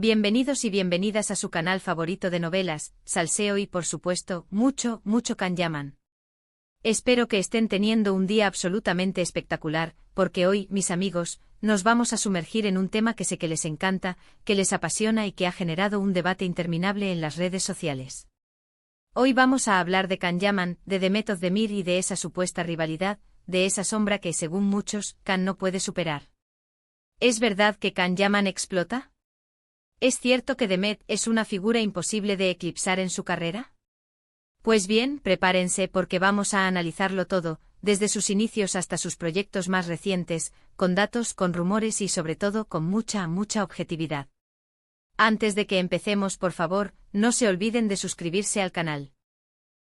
Bienvenidos y bienvenidas a su canal favorito de novelas, salseo y por supuesto, mucho Can-Yaman. Espero que estén teniendo un día absolutamente espectacular, porque hoy, mis amigos, nos vamos a sumergir en un tema que sé que les encanta, que les apasiona y que ha generado un debate interminable en las redes sociales. Hoy vamos a hablar de Can-Yaman, de Demet Özdemir y de esa supuesta rivalidad, de esa sombra que según muchos, Can no puede superar. ¿Es verdad que Can-Yaman explota? ¿Es cierto que Demet es una figura imposible de eclipsar en su carrera? Pues bien, prepárense porque vamos a analizarlo todo, desde sus inicios hasta sus proyectos más recientes, con datos, con rumores y sobre todo con mucha objetividad. Antes de que empecemos, por favor, no se olviden de suscribirse al canal.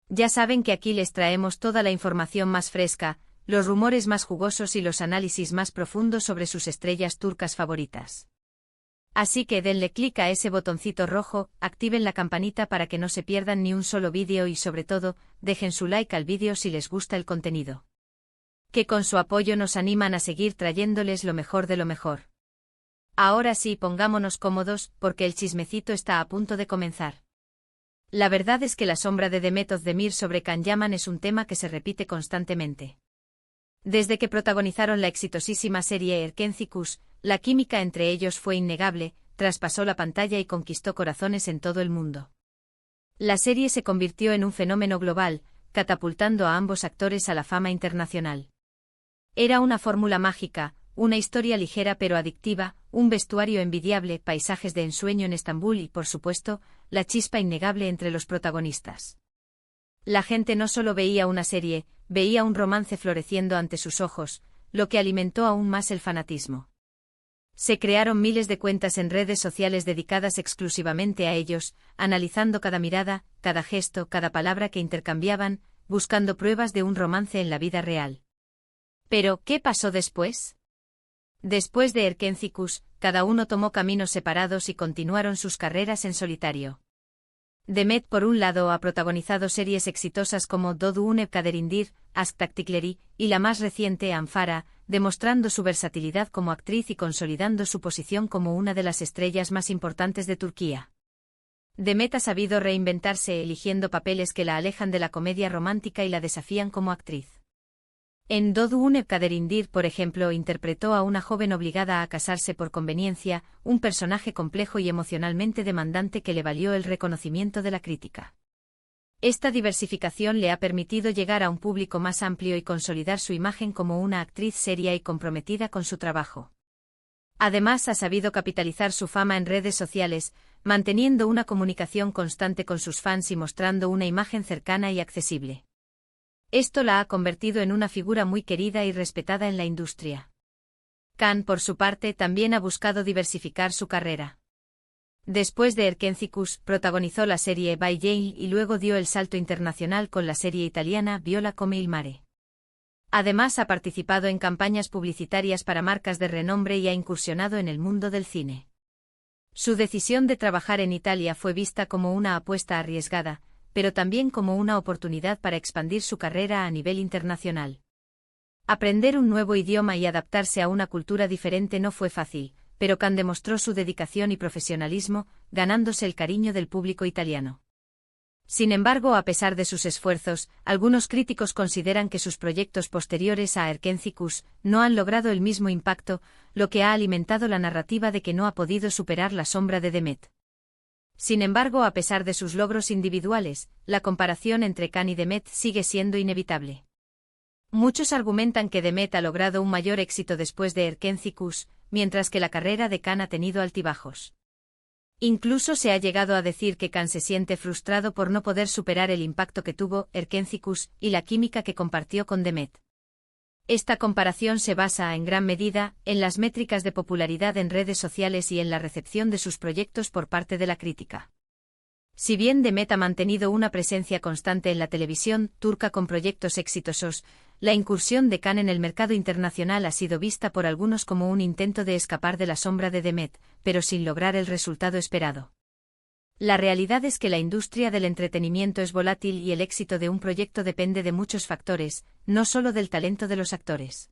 Ya saben que aquí les traemos toda la información más fresca, los rumores más jugosos y los análisis más profundos sobre sus estrellas turcas favoritas. Así que denle clic a ese botoncito rojo, activen la campanita para que no se pierdan ni un solo vídeo y sobre todo, dejen su like al vídeo si les gusta el contenido. Que con su apoyo nos animan a seguir trayéndoles lo mejor de lo mejor. Ahora sí, pongámonos cómodos, porque el chismecito está a punto de comenzar. La verdad es que la sombra de Demet Özdemir sobre Can-Yaman es un tema que se repite constantemente. Desde que protagonizaron la exitosísima serie Erkenci-Kuş, la química entre ellos fue innegable, traspasó la pantalla y conquistó corazones en todo el mundo. La serie se convirtió en un fenómeno global, catapultando a ambos actores a la fama internacional. Era una fórmula mágica, una historia ligera pero adictiva, un vestuario envidiable, paisajes de ensueño en Estambul y, por supuesto, la chispa innegable entre los protagonistas. La gente no solo veía una serie, veía un romance floreciendo ante sus ojos, lo que alimentó aún más el fanatismo. Se crearon miles de cuentas en redes sociales dedicadas exclusivamente a ellos, analizando cada mirada, cada gesto, cada palabra que intercambiaban, buscando pruebas de un romance en la vida real. Pero, ¿qué pasó después? Después de Erkenci-Kuş, cada uno tomó caminos separados y continuaron sus carreras en solitario. Demet, por un lado, ha protagonizado series exitosas como Doğduğun Ev Kaderindir, Aşk Taktikleri, y la más reciente Anfara, demostrando su versatilidad como actriz y consolidando su posición como una de las estrellas más importantes de Turquía. Demet ha sabido reinventarse eligiendo papeles que la alejan de la comedia romántica y la desafían como actriz. En Doğduğun Ev Kaderindir, por ejemplo, interpretó a una joven obligada a casarse por conveniencia, un personaje complejo y emocionalmente demandante que le valió el reconocimiento de la crítica. Esta diversificación le ha permitido llegar a un público más amplio y consolidar su imagen como una actriz seria y comprometida con su trabajo. Además, ha sabido capitalizar su fama en redes sociales, manteniendo una comunicación constante con sus fans y mostrando una imagen cercana y accesible. Esto la ha convertido en una figura muy querida y respetada en la industria. Can, por su parte, también ha buscado diversificar su carrera. Después de Erkenci-Kuş, protagonizó la serie By Jane y luego dio el salto internacional con la serie italiana Viola come il mare. Además, ha participado en campañas publicitarias para marcas de renombre y ha incursionado en el mundo del cine. Su decisión de trabajar en Italia fue vista como una apuesta arriesgada, pero también como una oportunidad para expandir su carrera a nivel internacional. Aprender un nuevo idioma y adaptarse a una cultura diferente no fue fácil, pero Can demostró su dedicación y profesionalismo, ganándose el cariño del público italiano. Sin embargo, a pesar de sus esfuerzos, algunos críticos consideran que sus proyectos posteriores a Erkenci-Kuş no han logrado el mismo impacto, lo que ha alimentado la narrativa de que no ha podido superar la sombra de Demet. Sin embargo, a pesar de sus logros individuales, la comparación entre Can y Demet sigue siendo inevitable. Muchos argumentan que Demet ha logrado un mayor éxito después de Erkenci-Kuş, mientras que la carrera de Can ha tenido altibajos. Incluso se ha llegado a decir que Can se siente frustrado por no poder superar el impacto que tuvo Erkenci-Kuş y la química que compartió con Demet. Esta comparación se basa, en gran medida, en las métricas de popularidad en redes sociales y en la recepción de sus proyectos por parte de la crítica. Si bien Demet ha mantenido una presencia constante en la televisión turca con proyectos exitosos, la incursión de Can en el mercado internacional ha sido vista por algunos como un intento de escapar de la sombra de Demet, pero sin lograr el resultado esperado. La realidad es que la industria del entretenimiento es volátil y el éxito de un proyecto depende de muchos factores, no solo del talento de los actores.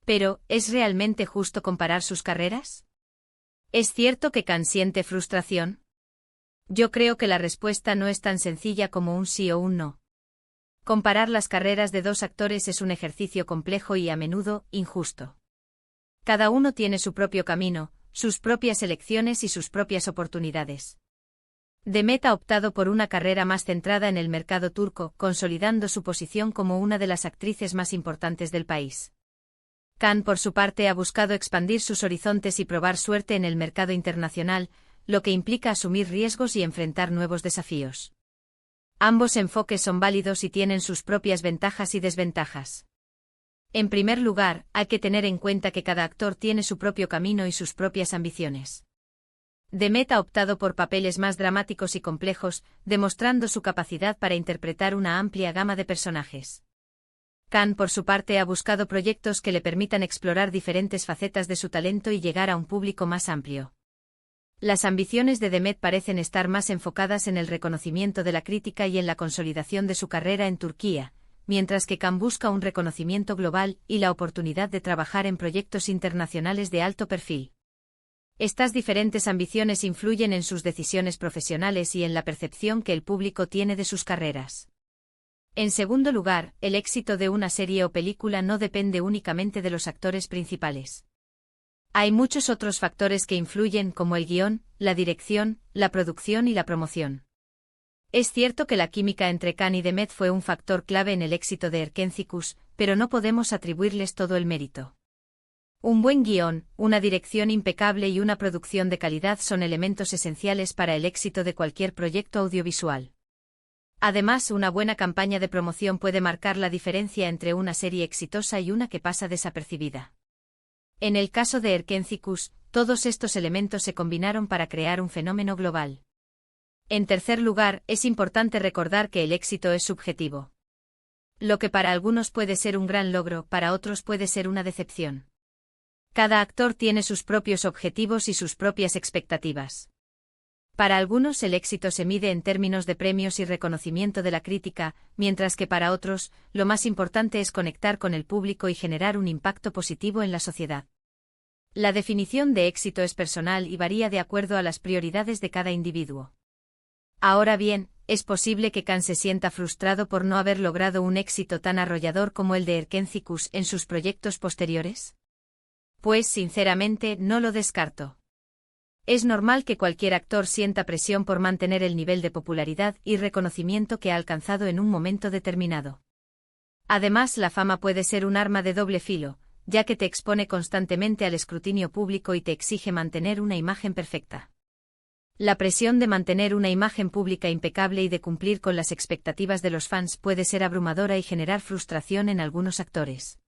Pero, ¿es realmente justo comparar sus carreras? ¿Es cierto que Can siente frustración? Yo creo que la respuesta no es tan sencilla como un sí o un no. Comparar las carreras de dos actores es un ejercicio complejo y a menudo injusto. Cada uno tiene su propio camino, sus propias elecciones y sus propias oportunidades. Demet ha optado por una carrera más centrada en el mercado turco, consolidando su posición como una de las actrices más importantes del país. Can, por su parte, ha buscado expandir sus horizontes y probar suerte en el mercado internacional, lo que implica asumir riesgos y enfrentar nuevos desafíos. Ambos enfoques son válidos y tienen sus propias ventajas y desventajas. En primer lugar, hay que tener en cuenta que cada actor tiene su propio camino y sus propias ambiciones. Demet ha optado por papeles más dramáticos y complejos, demostrando su capacidad para interpretar una amplia gama de personajes. Can, por su parte, ha buscado proyectos que le permitan explorar diferentes facetas de su talento y llegar a un público más amplio. Las ambiciones de Demet parecen estar más enfocadas en el reconocimiento de la crítica y en la consolidación de su carrera en Turquía, mientras que Can busca un reconocimiento global y la oportunidad de trabajar en proyectos internacionales de alto perfil. Estas diferentes ambiciones influyen en sus decisiones profesionales y en la percepción que el público tiene de sus carreras. En segundo lugar, el éxito de una serie o película no depende únicamente de los actores principales. Hay muchos otros factores que influyen, como el guión, la dirección, la producción y la promoción. Es cierto que la química entre Can y Demet fue un factor clave en el éxito de Erkenzicus, pero no podemos atribuirles todo el mérito. Un buen guión, una dirección impecable y una producción de calidad son elementos esenciales para el éxito de cualquier proyecto audiovisual. Además, una buena campaña de promoción puede marcar la diferencia entre una serie exitosa y una que pasa desapercibida. En el caso de Erkenzicus, todos estos elementos se combinaron para crear un fenómeno global. En tercer lugar, es importante recordar que el éxito es subjetivo. Lo que para algunos puede ser un gran logro, para otros puede ser una decepción. Cada actor tiene sus propios objetivos y sus propias expectativas. Para algunos el éxito se mide en términos de premios y reconocimiento de la crítica, mientras que para otros, lo más importante es conectar con el público y generar un impacto positivo en la sociedad. La definición de éxito es personal y varía de acuerdo a las prioridades de cada individuo. Ahora bien, ¿es posible que Can se sienta frustrado por no haber logrado un éxito tan arrollador como el de Erkenzicus en sus proyectos posteriores? Pues sinceramente no lo descarto. Es normal que cualquier actor sienta presión por mantener el nivel de popularidad y reconocimiento que ha alcanzado en un momento determinado. Además, la fama puede ser un arma de doble filo, ya que te expone constantemente al escrutinio público y te exige mantener una imagen perfecta. La presión de mantener una imagen pública impecable y de cumplir con las expectativas de los fans puede ser abrumadora y generar frustración en algunos actores.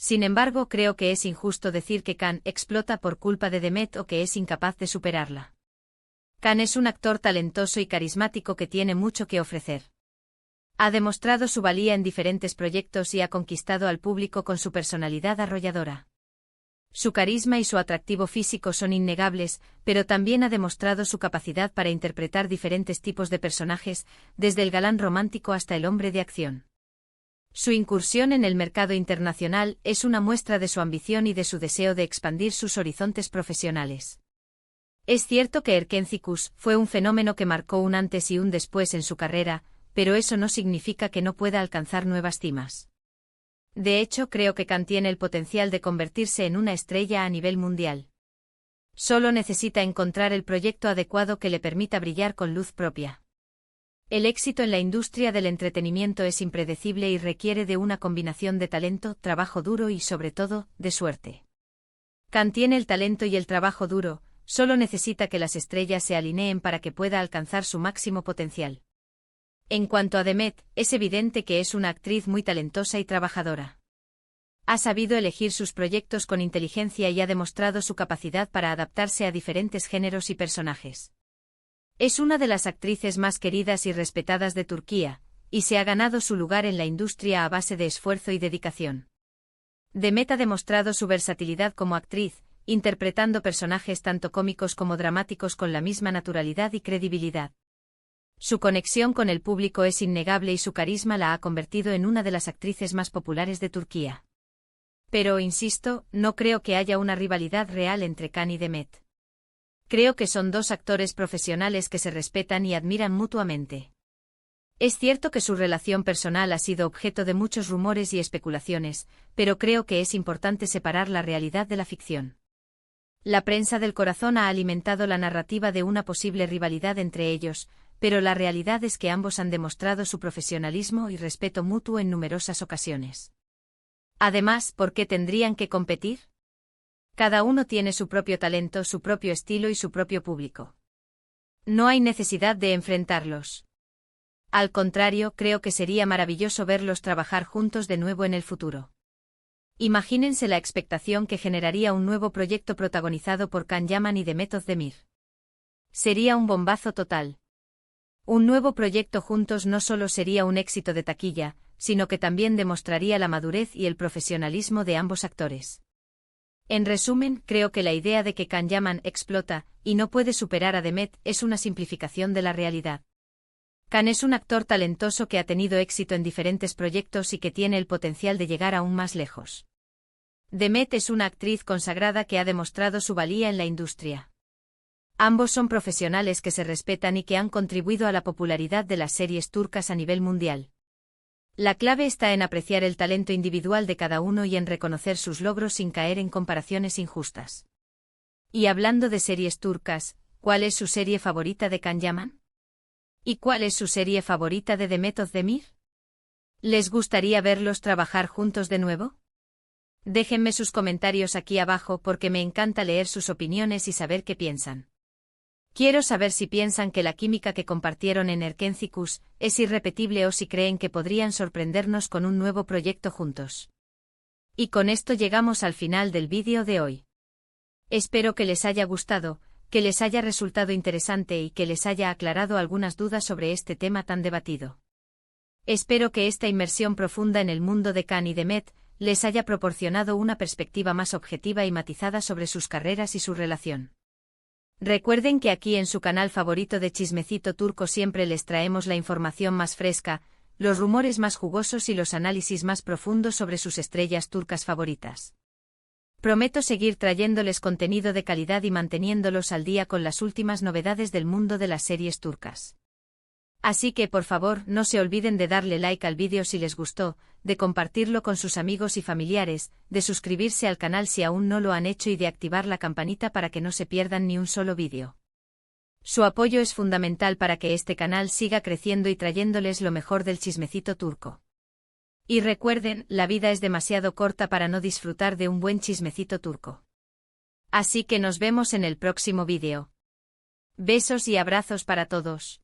Sin embargo, creo que es injusto decir que Can explota por culpa de Demet o que es incapaz de superarla. Can es un actor talentoso y carismático que tiene mucho que ofrecer. Ha demostrado su valía en diferentes proyectos y ha conquistado al público con su personalidad arrolladora. Su carisma y su atractivo físico son innegables, pero también ha demostrado su capacidad para interpretar diferentes tipos de personajes, desde el galán romántico hasta el hombre de acción. Su incursión en el mercado internacional es una muestra de su ambición y de su deseo de expandir sus horizontes profesionales. Es cierto que Erkenzicus fue un fenómeno que marcó un antes y un después en su carrera, pero eso no significa que no pueda alcanzar nuevas cimas. De hecho, creo que Can tiene el potencial de convertirse en una estrella a nivel mundial. Solo necesita encontrar el proyecto adecuado que le permita brillar con luz propia. El éxito en la industria del entretenimiento es impredecible y requiere de una combinación de talento, trabajo duro y, sobre todo, de suerte. Can tiene el talento y el trabajo duro, solo necesita que las estrellas se alineen para que pueda alcanzar su máximo potencial. En cuanto a Demet, es evidente que es una actriz muy talentosa y trabajadora. Ha sabido elegir sus proyectos con inteligencia y ha demostrado su capacidad para adaptarse a diferentes géneros y personajes. Es una de las actrices más queridas y respetadas de Turquía, y se ha ganado su lugar en la industria a base de esfuerzo y dedicación. Demet ha demostrado su versatilidad como actriz, interpretando personajes tanto cómicos como dramáticos con la misma naturalidad y credibilidad. Su conexión con el público es innegable y su carisma la ha convertido en una de las actrices más populares de Turquía. Pero, insisto, no creo que haya una rivalidad real entre Can y Demet. Creo que son dos actores profesionales que se respetan y admiran mutuamente. Es cierto que su relación personal ha sido objeto de muchos rumores y especulaciones, pero creo que es importante separar la realidad de la ficción. La prensa del corazón ha alimentado la narrativa de una posible rivalidad entre ellos, pero la realidad es que ambos han demostrado su profesionalismo y respeto mutuo en numerosas ocasiones. Además, ¿por qué tendrían que competir? Cada uno tiene su propio talento, su propio estilo y su propio público. No hay necesidad de enfrentarlos. Al contrario, creo que sería maravilloso verlos trabajar juntos de nuevo en el futuro. Imagínense la expectación que generaría un nuevo proyecto protagonizado por Can Yaman y Demet Özdemir. Sería un bombazo total. Un nuevo proyecto juntos no solo sería un éxito de taquilla, sino que también demostraría la madurez y el profesionalismo de ambos actores. En resumen, creo que la idea de que Can Yaman explota y no puede superar a Demet es una simplificación de la realidad. Can es un actor talentoso que ha tenido éxito en diferentes proyectos y que tiene el potencial de llegar aún más lejos. Demet es una actriz consagrada que ha demostrado su valía en la industria. Ambos son profesionales que se respetan y que han contribuido a la popularidad de las series turcas a nivel mundial. La clave está en apreciar el talento individual de cada uno y en reconocer sus logros sin caer en comparaciones injustas. Y hablando de series turcas, ¿cuál es su serie favorita de Can Yaman? ¿Y cuál es su serie favorita de Demet Özdemir? ¿Les gustaría verlos trabajar juntos de nuevo? Déjenme sus comentarios aquí abajo porque me encanta leer sus opiniones y saber qué piensan. Quiero saber si piensan que la química que compartieron en Erkencikus es irrepetible o si creen que podrían sorprendernos con un nuevo proyecto juntos. Y con esto llegamos al final del vídeo de hoy. Espero que les haya gustado, que les haya resultado interesante y que les haya aclarado algunas dudas sobre este tema tan debatido. Espero que esta inmersión profunda en el mundo de Can y Demet les haya proporcionado una perspectiva más objetiva y matizada sobre sus carreras y su relación. Recuerden que aquí en su canal favorito de Chismecito Turco siempre les traemos la información más fresca, los rumores más jugosos y los análisis más profundos sobre sus estrellas turcas favoritas. Prometo seguir trayéndoles contenido de calidad y manteniéndolos al día con las últimas novedades del mundo de las series turcas. Así que por favor no se olviden de darle like al vídeo si les gustó, de compartirlo con sus amigos y familiares, de suscribirse al canal si aún no lo han hecho y de activar la campanita para que no se pierdan ni un solo vídeo. Su apoyo es fundamental para que este canal siga creciendo y trayéndoles lo mejor del chismecito turco. Y recuerden, la vida es demasiado corta para no disfrutar de un buen chismecito turco. Así que nos vemos en el próximo vídeo. Besos y abrazos para todos.